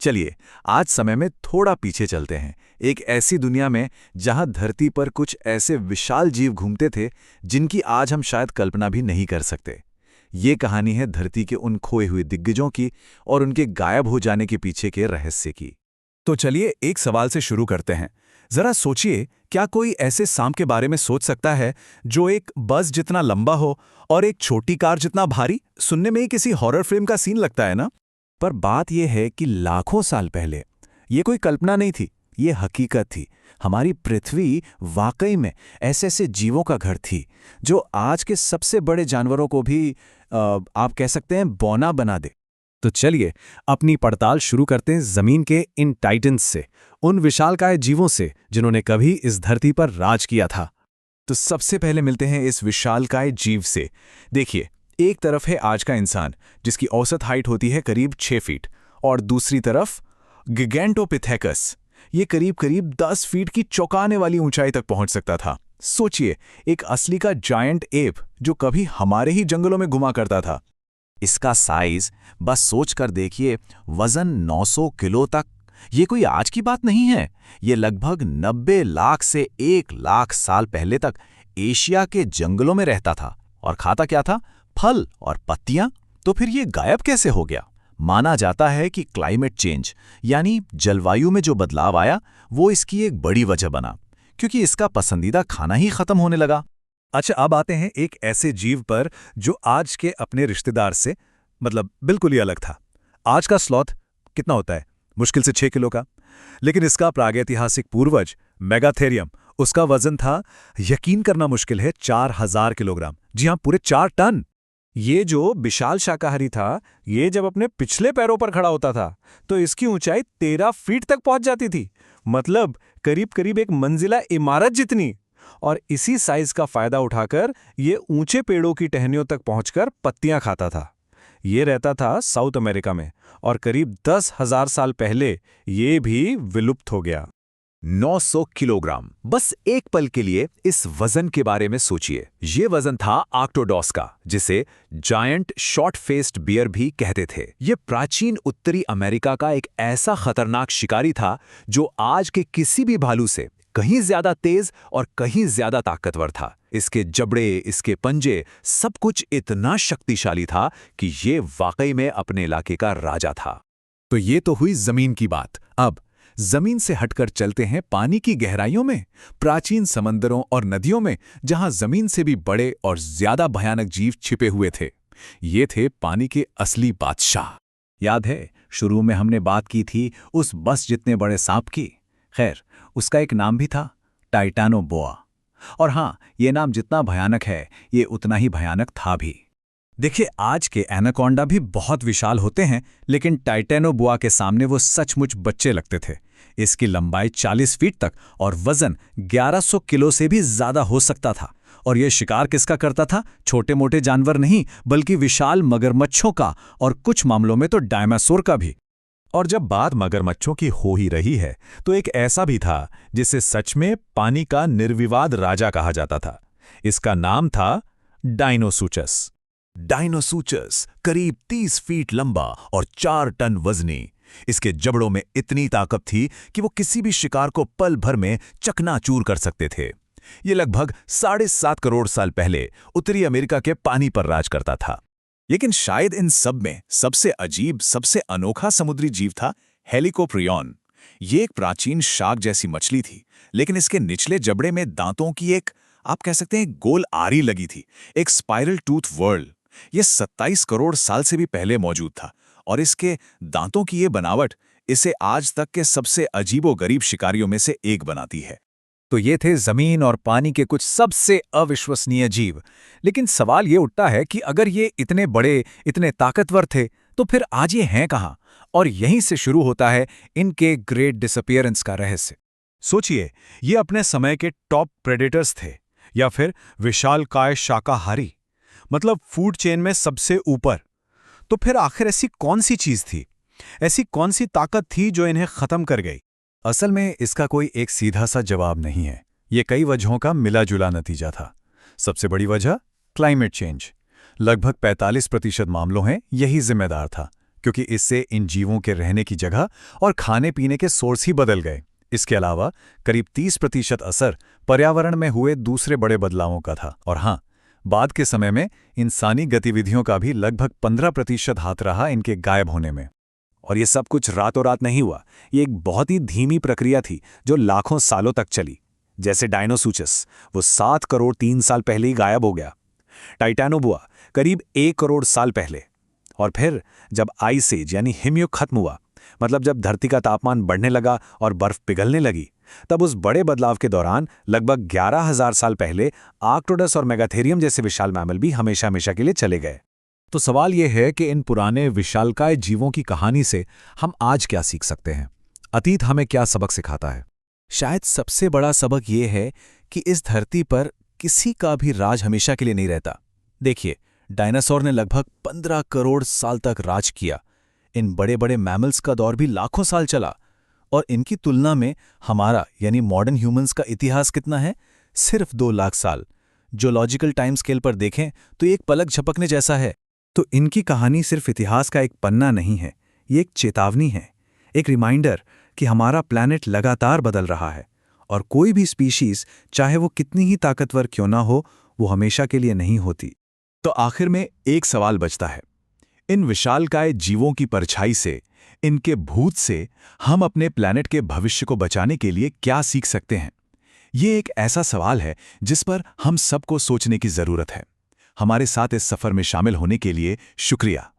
चलिए आज समय में थोड़ा पीछे चलते हैं, एक ऐसी दुनिया में जहां धरती पर कुछ ऐसे विशाल जीव घूमते थे जिनकी आज हम शायद कल्पना भी नहीं कर सकते। ये कहानी है धरती के उन खोए हुए दिग्गजों की और उनके गायब हो जाने के पीछे के रहस्य की। तो चलिए एक सवाल से शुरू करते हैं। जरा सोचिए, क्या कोई ऐसे सांप के बारे में सोच सकता है जो एक बस जितना लंबा हो और एक छोटी कार जितना भारी? सुनने में ही किसी हॉरर फिल्म का सीन लगता है ना? पर बात यह है कि लाखों साल पहले ये कोई कल्पना नहीं थी, ये हकीकत थी। हमारी पृथ्वी वाकई में ऐसे ऐसे जीवों का घर थी जो आज के सबसे बड़े जानवरों को भी आप कह सकते हैं बौना बना दे। तो चलिए अपनी पड़ताल शुरू करते हैं जमीन के इन टाइटन्स से, उन विशालकाय जीवों से जिन्होंने कभी इस धरती पर राज किया था। तो सबसे पहले मिलते हैं इस विशालकाय जीव से। देखिए, एक तरफ है आज का इंसान जिसकी औसत हाइट होती है करीब 6 फीट, और दूसरी तरफ गिगैंटोपिथेकस, ये करीब करीब 10 फीट की चौंकाने वाली ऊंचाई तक पहुंच सकता था। सोचिए, एक असली का जायंट एप जो कभी हमारे ही जंगलों में घुमा करता था। इसका साइज बस सोच कर देखिए, वजन 900 किलो तक। ये कोई आज की बात नहीं है, ये लगभग 90 लाख से 1 लाख साल पहले तक एशिया के जंगलों में रहता था। और खाता क्या था? फल और पत्तियां। तो फिर ये गायब कैसे हो गया? माना जाता है कि क्लाइमेट चेंज यानी जलवायु में जो बदलाव आया वो इसकी एक बड़ी वजह बना, क्योंकि इसका पसंदीदा खाना ही खत्म होने लगा। अच्छा, अब आते हैं एक ऐसे जीव पर जो आज के अपने रिश्तेदार से बिल्कुल ही अलग था। आज का स्लॉथ कितना होता है? मुश्किल से 6 किलो का। लेकिन इसका प्रागैतिहासिक पूर्वज मेगाथेरियम, उसका वजन था, यकीन करना मुश्किल है, 4000 किलोग्राम। जी हां, पूरे 4 टन। ये जो विशाल शाकाहारी था, ये जब अपने पिछले पैरों पर खड़ा होता था तो इसकी ऊंचाई 13 फीट तक पहुंच जाती थी। मतलब करीब करीब एक मंजिला इमारत जितनी। और इसी साइज का फायदा उठाकर ये ऊंचे पेड़ों की टहनियों तक पहुंचकर पत्तियां खाता था। ये रहता था साउथ अमेरिका में, और करीब 10,000 साल पहले ये भी विलुप्त हो गया। 900 किलोग्राम। बस एक पल के लिए इस वजन के बारे में सोचिए। ये वजन था आर्क्टोडॉस का, जिसे जायंट शॉर्ट फेस्ड बियर भी कहते थे। ये प्राचीन उत्तरी अमेरिका का एक ऐसा खतरनाक शिकारी था जो आज के किसी भी भालू से कहीं ज्यादा तेज और कहीं ज्यादा ताकतवर था। इसके जबड़े, इसके पंजे, सब कुछ इतना शक्तिशाली था कि ये वाकई में अपने इलाके का राजा था। तो ये तो हुई जमीन की बात। अब जमीन से हटकर चलते हैं पानी की गहराइयों में, प्राचीन समंदरों और नदियों में, जहां जमीन से भी बड़े और ज्यादा भयानक जीव छिपे हुए थे। ये थे पानी के असली बादशाह। याद है, शुरू में हमने बात की थी उस बस जितने बड़े सांप की। खैर, उसका एक नाम भी था, टाइटानोबोआ। और हाँ, ये नाम जितना भयानक है, ये उतना ही भयानक था भी। देखिए, आज के एनाकोंडा भी बहुत विशाल होते हैं, लेकिन टाइटेनोबोआ के सामने वो सचमुच बच्चे लगते थे। इसकी लंबाई 40 फीट तक और वजन 1100 किलो से भी ज्यादा हो सकता था। और यह शिकार किसका करता था? छोटे मोटे जानवर नहीं, बल्कि विशाल मगरमच्छों का, और कुछ मामलों में तो डायनासोर का भी। और जब बात मगरमच्छों की हो ही रही है, तो एक ऐसा भी था जिसे सच में पानी का निर्विवाद राजा कहा जाता था। इसका नाम था डायनोसुचस। डायनोसुचस करीब 30 फीट लंबा और 4 टन वजनी। इसके जबड़ों में इतनी ताकत थी कि वो किसी भी शिकार को पल भर में चकनाचूर कर सकते थे। ये लगभग 7.5 करोड़ साल पहले उत्तरी अमेरिका के पानी पर राज करता था। लेकिन शायद इन सब में सबसे अजीब, सबसे अनोखा समुद्री जीव था हेलिकोप्रियन। ये एक प्राचीन शार्क जैसी मछली थी, लेकिन इसके निचले जबड़े में दांतों की एक, आप कह सकते हैं, गोल आरी लगी थी, एक स्पाइरल टूथ वर्ल। ये 27 करोड़ साल से भी पहले मौजूद था, और इसके दांतों की ये बनावट इसे आज तक के सबसे अजीबोगरीब शिकारियों में से एक बनाती है। तो ये थे जमीन और पानी के कुछ सबसे अविश्वसनीय जीव। लेकिन सवाल ये उठता है कि अगर ये इतने बड़े, इतने ताकतवर थे, तो फिर आज ये हैं कहाँ? और यहीं से शुरू होता है इनके ग्रेट डिसअपीयरेंस का रहस्य। सोचिए, ये अपने समय के टॉप प्रेडेटर्स थे, या फिर विशालकाय शाकाहारी, मतलब फूड चेन में सबसे ऊपर। तो फिर आखिर ऐसी कौन सी चीज थी, ऐसी कौन सी ताकत थी जो इन्हें खत्म कर गई? असल में इसका कोई एक सीधा सा जवाब नहीं है। ये कई वजहों का मिला जुला नतीजा था। सबसे बड़ी वजह क्लाइमेट चेंज। लगभग 45% मामलों में यही जिम्मेदार था, क्योंकि इससे इन जीवों के रहने की जगह और खाने पीने के सोर्स ही बदल गए। इसके अलावा करीब 30% असर पर्यावरण में हुए दूसरे बड़े बदलावों का था। और हाँ, बाद के समय में इंसानी गतिविधियों का भी लगभग 15% हाथ रहा इनके गायब होने में। और ये सब कुछ रातों रात नहीं हुआ। ये एक बहुत ही धीमी प्रक्रिया थी जो लाखों सालों तक चली। जैसे डायनोसूचस, वो 7 करोड़ 3 साल पहले ही गायब हो गया। टाइटैनोबुआ करीब 1 करोड़ साल पहले। और फिर जब आइस एज यानी हिमयुग खत्म हुआ, मतलब जब धरती का तापमान बढ़ने लगा और बर्फ पिघलने लगी, तब उस बड़े बदलाव के दौरान लगभग 11,000 साल पहले आर्क्टोडस और मेगाथेरियम जैसे विशाल मैमल भी हमेशा हमेशा के लिए चले गए। तो सवाल यह है कि इन पुराने विशालकाय जीवों की कहानी से हम आज क्या सीख सकते हैं? अतीत हमें क्या सबक सिखाता है? शायद सबसे बड़ा सबक ये है कि इस धरती पर किसी का भी राज हमेशा के लिए नहीं रहता। देखिए, डायनासोर ने लगभग 15 करोड़ साल तक राज किया। इन बड़े बड़े मैमल्स का दौर भी लाखों साल चला, और इनकी तुलना में हमारा यानी मॉडर्न ह्यूमंस का इतिहास कितना है? सिर्फ 2 लाख साल। जियोलॉजिकल टाइम स्केल पर देखें तो एक पलक झपकने जैसा है। तो इनकी कहानी सिर्फ इतिहास का एक पन्ना नहीं है, ये एक चेतावनी है, एक रिमाइंडर कि हमारा प्लैनेट लगातार बदल रहा है, और कोई भी स्पीशीज, चाहे वो कितनी ही ताकतवर क्यों ना हो, वो हमेशा के लिए नहीं होती। तो आखिर में एक सवाल बचता है, इन विशालकाय जीवों की परछाई से, इनके भूत से हम अपने प्लैनेट के भविष्य को बचाने के लिए क्या सीख सकते हैं? ये एक ऐसा सवाल है जिस पर हम सबको सोचने की जरूरत है। हमारे साथ इस सफर में शामिल होने के लिए शुक्रिया।